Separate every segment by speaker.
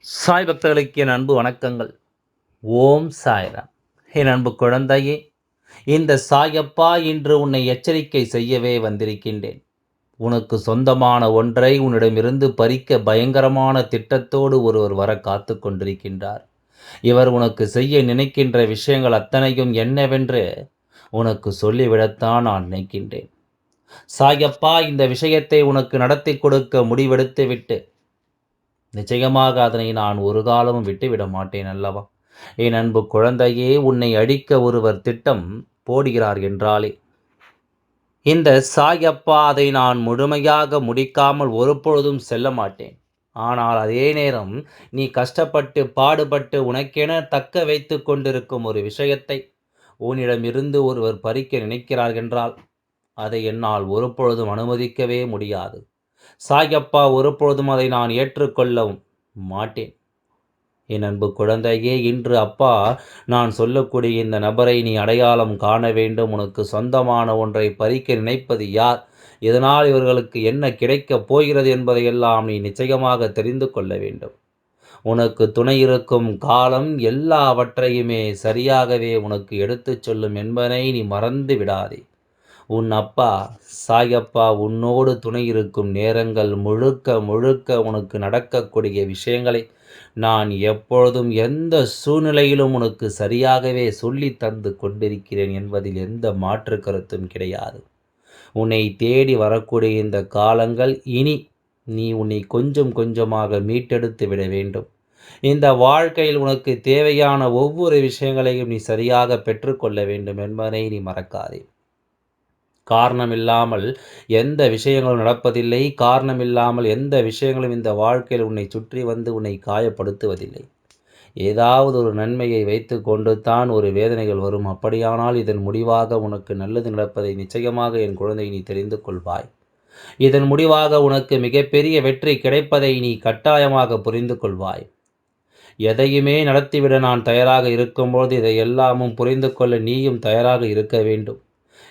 Speaker 1: சாய் பக்தர்களுக்கு என் அன்பு வணக்கங்கள். ஓம் சாய்ராம். என் அன்பு குழந்தையே, இந்த சாயப்பா இன்று உன்னை எச்சரிக்கை செய்யவே வந்திருக்கின்றேன். உனக்கு சொந்தமான ஒன்றை உன்னிடமிருந்து பறிக்க பயங்கரமான திட்டத்தோடு ஒருவர் வர காத்து கொண்டிருக்கின்றார். இவர் உனக்கு செய்ய நினைக்கின்ற விஷயங்கள் அத்தனையும் என்னவென்று உனக்கு சொல்லிவிடத்தான் நான் நினைக்கின்றேன். சாயப்பா இந்த விஷயத்தை உனக்கு நடத்தி கொடுக்க முடிவெடுத்துவிட்டு நிச்சயமாக அதனை நான் ஒரு காலமும் விட்டுவிட மாட்டேன் அல்லவா? என் அன்பு குழந்தையே, உன்னை அழிக்க ஒருவர் திட்டம் போடுகிறார் என்றாலே இந்த சாயப்பா அதை நான் முழுமையாக முடிக்காமல் ஒருபொழுதும் செல்ல மாட்டேன். ஆனால் அதே நேரம் நீ கஷ்டப்பட்டு பாடுபட்டு உனக்கென தக்க வைத்து கொண்டிருக்கும் ஒரு விஷயத்தை உன்னிடமிருந்து ஒருவர் பறிக்க நினைக்கிறார் என்றால் அதை என்னால் ஒருபொழுதும் அனுமதிக்கவே முடியாது. சாயப்பா ஒருபொழுதும் அதை நான் ஏற்றுக்கொள்ளவும் மாட்டேன். என் அன்பு குழந்தையே, இன்று அப்பா நான் சொல்லக்கூடிய இந்த நபரை நீ அடையாளம் காண வேண்டும். உனக்கு சொந்தமான ஒன்றை பறிக்க நினைப்பது யார், இதனால் இவர்களுக்கு என்ன கிடைக்கப் போகிறது என்பதையெல்லாம் நீ நிச்சயமாக தெரிந்து கொள்ள வேண்டும். உனக்கு துணை இருக்கும் காலம் எல்லாவற்றையுமே சரியாகவே உனக்கு எடுத்துச் சொல்லும் என்பதை நீ மறந்து விடாதே. உன் அப்பா சாயப்பா உன்னோடு துணை இருக்கும் நேரங்கள் முழுக்க முழுக்க உனக்கு நடக்கக்கூடிய விஷயங்களை நான் எப்பொழுதும் எந்த சூழ்நிலையிலும் உனக்கு சரியாகவே சொல்லி தந்து கொண்டிருக்கிறேன் என்பதில் எந்த மாற்று கருத்தும் கிடையாது. உன்னை தேடி வரக்கூடிய இந்த காலங்கள் இனி நீ உன்னை கொஞ்சம் கொஞ்சமாக மீட்டெடுத்து விட வேண்டும். இந்த வாழ்க்கையில் உனக்கு தேவையான ஒவ்வொரு விஷயங்களையும் நீ சரியாக பெற்றுக்கொள்ள வேண்டும் என்பதை நீ மறக்காதே. காரணமில்லாமல் எந்த விஷயங்களும் நடப்பதில்லை. காரணமில்லாமல் எந்த விஷயங்களும் இந்த வாழ்க்கையில் உன்னை சுற்றி வந்து உன்னை காயப்படுத்துவதில்லை. ஏதாவது ஒரு நன்மையை வைத்து கொண்டு தான் ஒரு வேதனைகள் வரும். அப்படியானால் இதன் முடிவாக உனக்கு நல்லது நடப்பதை நிச்சயமாக என் குழந்தை நீ தெரிந்து கொள்வாய். இதன் முடிவாக உனக்கு மிகப்பெரிய வெற்றி கிடைப்பதை நீ கட்டாயமாக புரிந்து கொள்வாய். எதையுமே நடத்திவிட நான் தயாராக இருக்கும்போது இதை எல்லாமும் புரிந்து கொள்ள நீயும் தயாராக இருக்க வேண்டும்.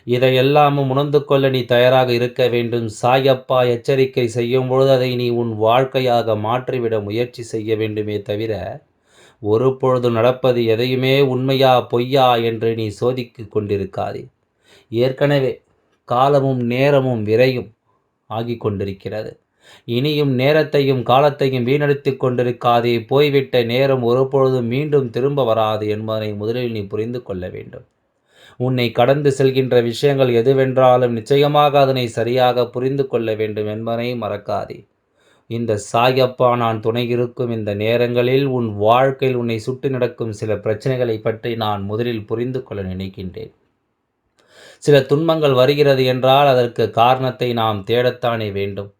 Speaker 1: இதையெல்லாமும் உணர்ந்து கொள்ள நீ தயாராக இருக்க வேண்டும். சாயப்பா எச்சரிக்கை செய்யும் பொழுது அதை நீ உன் வாழ்க்கையாக மாற்றிவிட முயற்சி செய்ய வேண்டுமே தவிர ஒரு பொழுது நடப்பது எதையுமே உண்மையா பொய்யா என்று நீ சோதித்து கொண்டிருக்காதே. ஏற்கனவே காலமும் நேரமும் விரையும் ஆகி கொண்டிருக்கிறது. இனியும் நேரத்தையும் காலத்தையும் வீணடித்து கொண்டிருக்காதே. போய்விட்ட நேரம் ஒருபொழுதும் மீண்டும் திரும்ப வராது என்பதை முதலில் நீ புரிந்து கொள்ள வேண்டும். உன்னை கடந்து செல்கின்ற விஷயங்கள் எதுவென்றாலும் நிச்சயமாக அதனை சரியாக புரிந்து கொள்ள வேண்டும் என்பதை மறக்காதே. இந்த சாயப்பா நான் துணை இருக்கும் இந்த நேரங்களில் உன் வாழ்க்கையில் உன்னை சுற்றி நடக்கும் சில பிரச்சனைகளை பற்றி நான் முதலில் புரிந்து கொள்ள நினைக்கின்றேன். சில துன்பங்கள் வருகிறது என்றால் அதற்கு காரணத்தை நாம் தேடத்தானே வேண்டும்.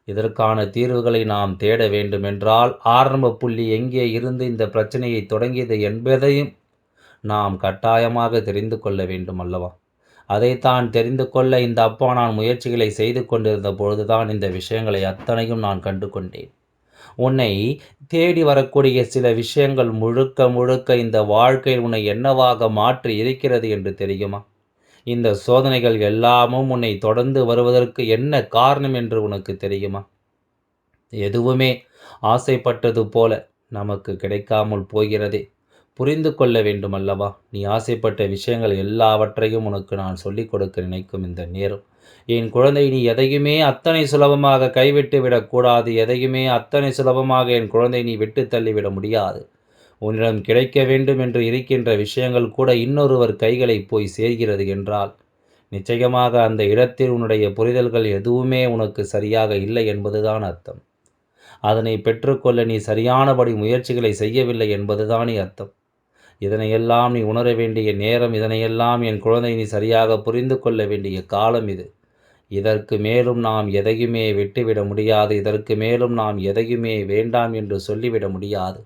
Speaker 1: இதற்கான தீர்வுகளை நாம் தேட வேண்டும் என்றால் ஆரம்ப புள்ளி எங்கே இருந்து இந்த பிரச்சனையை தொடங்கியது என்பதையும் நாம் கட்டாயமாக தெரிந்து கொள்ள வேண்டும் அல்லவா? அதைத்தான் தெரிந்து கொள்ள இந்த அப்பா நான் முயற்சிகளை செய்து கொண்டிருந்த பொழுதுதான் இந்த விஷயங்களை அத்தனையும் நான் கண்டு கொண்டேன். உன்னை தேடி வரக்கூடிய சில விஷயங்கள் முழுக்க முழுக்க இந்த வாழ்க்கையில் உன்னை என்னவாக மாற்றி இருக்கிறது என்று தெரியுமா? இந்த சோதனைகள் எல்லாமும் உன்னை தொடர்ந்து வருவதற்கு என்ன காரணம் என்று உனக்கு தெரியுமா? எதுவுமே ஆசைப்பட்டது போல நமக்கு கிடைக்காமல் போகிறதே. புரிந்து கொள்ள வேண்டும் அல்லவா? நீ ஆசைப்பட்ட விஷயங்கள் எல்லாவற்றையும் உனக்கு நான் சொல்லிக் கொடுக்க நினைக்கும் இந்த நேரம். என் குழந்தை, நீ எதையுமே அத்தனை சுலபமாக கைவிட்டு விடக்கூடாது. எதையுமே அத்தனை சுலபமாக என் குழந்தை நீ விட்டு தள்ளிவிட முடியாது. உன்னிடம் கிடைக்க வேண்டும் என்று இருக்கின்ற விஷயங்கள் கூட இன்னொருவர் கைகளை போய் சேர்கிறது என்றால் நிச்சயமாக அந்த இடத்தில் உன்னுடைய புரிதல்கள் எதுவுமே உனக்கு சரியாக இல்லை என்பதுதான் அர்த்தம். அதனை பெற்றுக்கொள்ள நீ சரியானபடி முயற்சிகளை செய்யவில்லை என்பதுதானே அர்த்தம். இதனையெல்லாம் நீ உணர வேண்டிய நேரம், இதனையெல்லாம் என் குழந்தை நீ சரியாக புரிந்து கொள்ள வேண்டிய காலம் இது. இதற்கு மேலும் நாம் எதையுமே விட்டுவிட முடியாது. இதற்கு மேலும் நாம் எதையுமே வேண்டாம் என்று சொல்லிவிட முடியாது.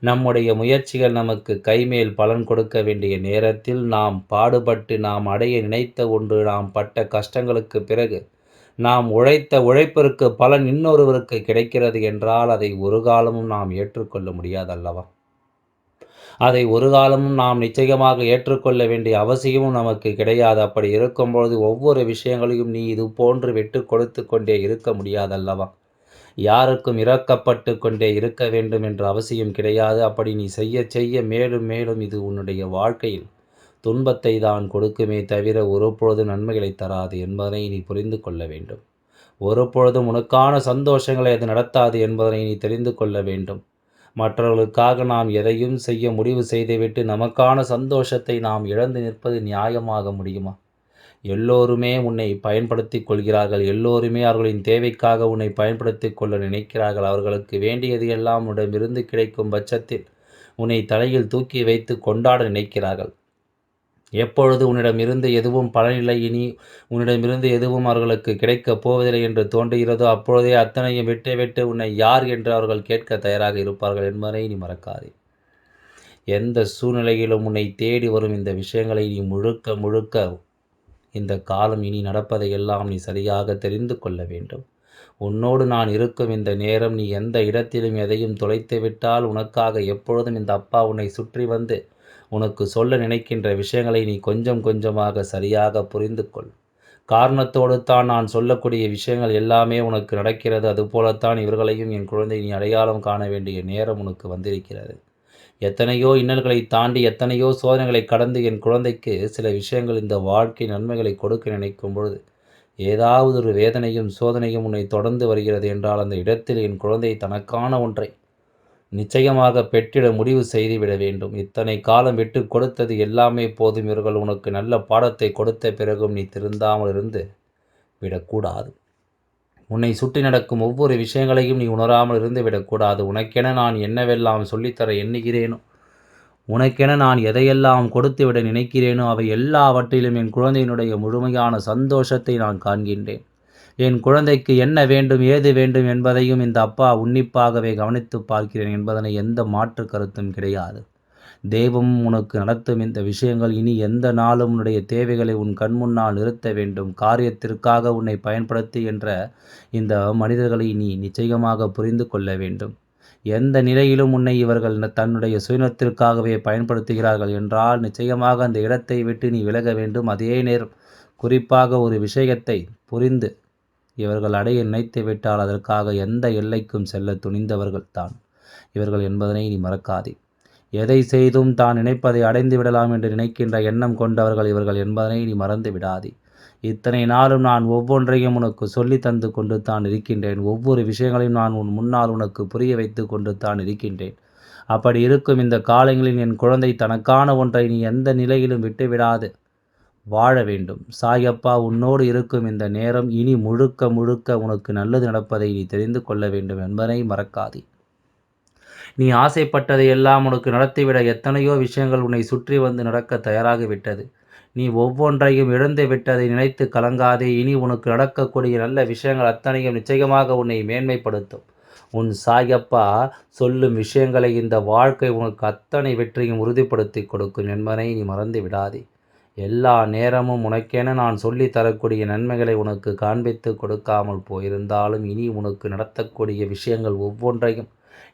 Speaker 1: நம்முடைய முயற்சிகள் நமக்கு கைமேல் பலன் கொடுக்க வேண்டிய நேரத்தில் நாம் பாடுபட்டு நாம் அடைய நினைத்த ஒன்று நாம் பட்ட கஷ்டங்களுக்கு பிறகு நாம் உழைத்த உழைப்பிற்கு பலன் இன்னொருவருக்கு கிடைக்கிறது என்றால் அதை ஒரு காலமும் நாம் ஏற்றுக்கொள்ள முடியாதல்லவா? அதை ஒரு காலமும் நாம் நிச்சயமாக ஏற்றுக்கொள்ள வேண்டிய அவசியமும் நமக்கு கிடையாது. அப்படி இருக்கும்பொழுது ஒவ்வொரு விஷயங்களையும் நீ இது போன்று விட்டு கொடுத்து கொண்டே இருக்க முடியாதல்லவா? யாருக்கும் இரக்கப்பட்டு கொண்டே இருக்க வேண்டும் என்ற அவசியம் கிடையாது. அப்படி நீ செய்ய செய்ய மேலும் மேலும் இது உன்னுடைய வாழ்க்கையில் துன்பத்தை தான் கொடுக்குமே தவிர ஒருபொழுதும் நன்மைகளை தராது என்பதனை நீ புரிந்து கொள்ள வேண்டும். ஒருபொழுதும் உனக்கான சந்தோஷங்களை அது நடத்தாது என்பதனை நீ தெரிந்து கொள்ள வேண்டும். மற்றவர்களுக்காக நாம் எதையும் செய்ய முடிவு செய்துவிட்டு நமக்கான சந்தோஷத்தை நாம் இழந்து நிற்பது நியாயமாக முடியுமா? எல்லோருமே உன்னை பயன்படுத்திக் கொள்கிறார்கள். எல்லோருமே அவர்களின் தேவைக்காக உன்னை பயன்படுத்திக் கொள்ள நினைக்கிறார்கள். அவர்களுக்கு வேண்டியது எல்லாம் உன்னிடமிருந்து கிடைக்கும் பட்சத்தில் உன்னை தலையில் தூக்கி வைத்து கொண்டாட நினைக்கிறார்கள். எப்பொழுது உன்னிடமிருந்து எதுவும் பலனில்லை, இனி உன்னிடமிருந்து எதுவும் அவர்களுக்கு கிடைக்கப் போவதில்லை என்று தோன்றுகிறதோ அப்பொழுதே அத்தனையும் விட்டு உன்னை யார் என்று அவர்கள் கேட்க தயாராக இருப்பார்கள் என்பதை நீ மறக்காதே. எந்த சூழ்நிலையிலும் உன்னை தேடி வரும் இந்த விஷயங்களை நீ முழுக்க முழுக்க இந்த காலம் இனி நடப்பதையெல்லாம் நீ சரியாக தெரிந்து கொள்ள வேண்டும். உன்னோடு நான் இருக்கும் இந்த நேரம் நீ எந்த இடத்திலும் எதையும் தொலைத்து விட்டால் உனக்காக எப்பொழுதும் இந்த அப்பா உன்னை சுற்றி வந்து உனக்கு சொல்ல நினைக்கின்ற விஷயங்களை நீ கொஞ்சம் கொஞ்சமாக சரியாக புரிந்து கொள். காரணத்தோடு தான் நான் சொல்லக்கூடிய விஷயங்கள் எல்லாமே உனக்கு நடக்கிறது. அதுபோலத்தான் இவர்களையும் என் குழந்தை நீ அடையாளம் காண வேண்டிய நேரம் உனக்கு வந்திருக்கிறது. எத்தனையோ இன்னல்களை தாண்டி எத்தனையோ சோதனைகளை கடந்து என் குழந்தைக்கு சில விஷயங்கள் இந்த வாழ்க்கை நன்மைகளை கொடுக்க நினைக்கும் பொழுது ஏதாவது ஒரு வேதனையும் சோதனையும் உன்னை தொடர்ந்து வருகிறது என்றால் அந்த இடத்தில் என் குழந்தை தனக்கான ஒன்றை நிச்சயமாக பெற்றிட முடிவு செய்துவிட வேண்டும். இத்தனை காலம் விட்டு கொடுத்தது எல்லாமே போதும். இவர்கள் உனக்கு நல்ல பாடத்தை கொடுத்த பிறகும் நீ திருந்தாமல் இருந்து விடக்கூடாது. உன்னை சுற்றி நடக்கும் ஒவ்வொரு விஷயங்களையும் நீ உணராமல் இருந்து விடக்கூடாது. உனக்கென நான் என்னவெல்லாம் சொல்லித்தர எண்ணுகிறேனோ, உனக்கென நான் எதையெல்லாம் கொடுத்துவிட நினைக்கிறேனோ அவை எல்லாவற்றிலும் என் குழந்தையினுடைய முழுமையான சந்தோஷத்தை நான் காண்கின்றேன். என் குழந்தைக்கு என்ன வேண்டும் ஏது வேண்டும் என்பதையும் இந்த அப்பா உன்னிப்பாகவே கவனித்து பார்க்கிறேன் என்பதனை எந்த மாற்று கருத்தும் கிடையாது. தெய்வம் உனக்கு நடத்தும் இந்த விஷயங்கள் இனி எந்த நாளும் உன்னுடைய தேவைகளை உன் கண்முன்னால் நிறுத்த வேண்டும். காரியத்திற்காக உன்னை பயன்படுத்தி என்ற இந்த மனிதர்களை நீ நிச்சயமாக புரிந்து கொள்ள வேண்டும். எந்த நிலையிலும் உன்னை இவர்கள் தன்னுடைய சுயநலத்திற்காகவே பயன்படுத்துகிறார்கள் என்றால் நிச்சயமாக அந்த இடத்தை விட்டு நீ விலக வேண்டும். அதே நேரம் குறிப்பாக ஒரு விஷயத்தை புரிந்து இவர்கள் அடைய நினைத்து விட்டால் அதற்காக எந்த எல்லைக்கும் செல்ல துணிந்தவர்கள் தான் இவர்கள் என்பதனை நீ மறக்காதே. எதை செய்தும் தான் நினைப்பதை அடைந்து விடலாம் என்று நினைக்கின்ற எண்ணம் கொண்டவர்கள் இவர்கள் என்பதனை நீ மறந்து விடாதே. இத்தனை நாளும் நான் ஒவ்வொன்றையும் உனக்கு சொல்லி தந்து கொண்டு தான் இருக்கின்றேன். ஒவ்வொரு விஷயங்களையும் நான் உன் முன்னால் உனக்கு புரிய வைத்து கொண்டு தான் இருக்கின்றேன். அப்படி இருக்கும் இந்த காலங்களில் என் குழந்தை தனக்கான ஒன்றை நீ எந்த நிலையிலும் விட்டுவிடாது வாழ வேண்டும். சாயப்பா உன்னோடு இருக்கும் இந்த நேரம் இனி முழுக்க முழுக்க உனக்கு நல்லது நடப்பதை நீ தெரிந்து கொள்ள வேண்டும் என்பதை மறக்காதே. நீ ஆசைப்பட்டதை எல்லாம் உனக்கு நடத்திவிட எத்தனையோ விஷயங்கள் உன்னை சுற்றி வந்து நடக்க தயாராகிவிட்டது. நீ ஒவ்வொன்றையும் இழந்து விட்டதை நினைத்து கலங்காதே. இனி உனக்கு நடக்கக்கூடிய நல்ல விஷயங்கள் அத்தனையும் நிச்சயமாக உன்னை மேன்மைப்படுத்தும். உன் சாயப்பா சொல்லும் விஷயங்களை இந்த வாழ்க்கை உனக்கு அத்தனை வெற்றியும் உறுதிப்படுத்தி கொடுக்கும் என்பதை நீ மறந்து விடாதே. எல்லா நேரமும் உனக்கென நான் சொல்லி தரக்கூடிய நன்மைகளை உனக்கு காண்பித்து கொடுக்காமல் போயிருந்தாலும் இனி உனக்கு நடத்தக்கூடிய விஷயங்கள் ஒவ்வொன்றையும்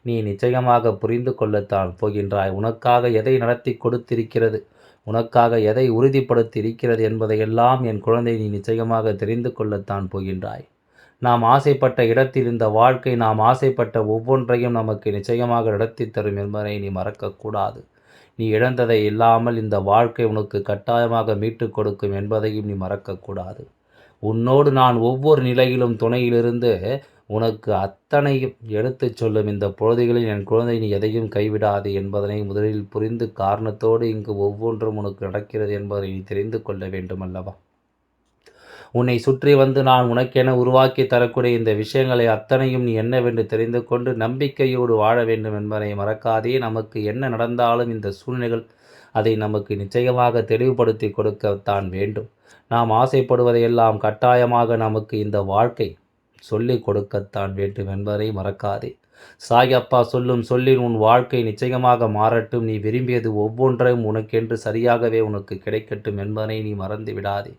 Speaker 1: நீ நிச்சயமாக புரிந்து கொள்ளத்தான் போகின்றாய். உனக்காக எதை நடத்தி கொடுத்திருக்கிறது, உனக்காக எதை உறுதிப்படுத்தி இருக்கிறது என்பதையெல்லாம் என் குழந்தை நீ நிச்சயமாக தெரிந்து கொள்ளத்தான் போகின்றாய். நாம் ஆசைப்பட்ட இடத்தில் இந்த வாழ்க்கை நாம் ஆசைப்பட்ட ஒவ்வொன்றையும் நமக்கு நிச்சயமாக நடத்தி தரும் என்பதை நீ மறக்கக்கூடாது. நீ இழந்ததை இல்லாமல் இந்த வாழ்க்கை உனக்கு கட்டாயமாக மீட்டு கொடுக்கும் என்பதையும் நீ மறக்கக்கூடாது. உன்னோடு நான் ஒவ்வொரு நிலையிலும் துணையிலிருந்து உனக்கு அத்தனையும் எடுத்துச் சொல்லும் இந்த பொழுதுகளில் என் குழந்தை நீ எதையும் கைவிடாது என்பதனை முதலில் புரிந்து காரணத்தோடு இங்கு ஒவ்வொன்றும் உனக்கு நடக்கிறது என்பதை நீ தெரிந்து கொள்ள வேண்டும் அல்லவா? உன்னை சுற்றி வந்து நான் உனக்கென உருவாக்கி தரக்கூடிய இந்த விஷயங்களை அத்தனையும் நீ என்னவென்று தெரிந்து கொண்டு நம்பிக்கையோடு வாழ வேண்டும் என்பதை மறக்காதே. நமக்கு என்ன நடந்தாலும் இந்த சூழ்நிலைகள் அதை நமக்கு நிச்சயமாக தெளிவுபடுத்தி கொடுக்கத்தான் வேண்டும். நாம் ஆசைப்படுவதையெல்லாம் கட்டாயமாக நமக்கு இந்த வாழ்க்கை சொல்லிக் கொடுக்கத்தான் வேண்டும் என்பதை மறக்காதே. சாயப்பா சொல்லும் சொல்லில் உன் வாழ்க்கை நிச்சயமாக மாறட்டும். நீ விரும்பியது ஒவ்வொன்றையும் உனக்கென்று சரியாகவே உனக்கு கிடைக்கட்டும் என்பதனை நீ மறந்து விடாதே.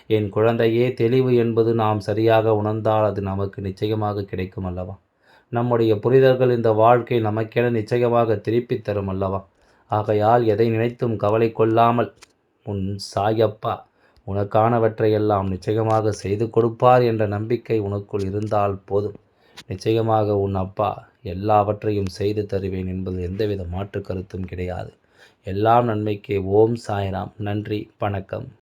Speaker 1: என் குழந்தையே, தெளிவு என்பது நாம் சரியாக உணர்ந்தால் அது நமக்கு நிச்சயமாக கிடைக்கும் அல்லவா? நம்முடைய புரிதல்கள் இந்த வாழ்க்கை நமக்கென நிச்சயமாக திருப்பி தரும் அல்லவா? ஆகையால் எதை நினைத்தும் கவலை கொள்ளாமல் உன் சாயப்பா உனக்கானவற்றையெல்லாம் நிச்சயமாக செய்து கொடுப்பார் என்ற நம்பிக்கை உனக்குள் இருந்தால் போதும். நிச்சயமாக உன் அப்பா எல்லாவற்றையும் செய்து தருவேன் என்பது எந்தவித மாற்று கருத்தும் கிடையாது. எல்லாம் நன்மைக்கே. ஓம் சாய்ராம். நன்றி. வணக்கம்.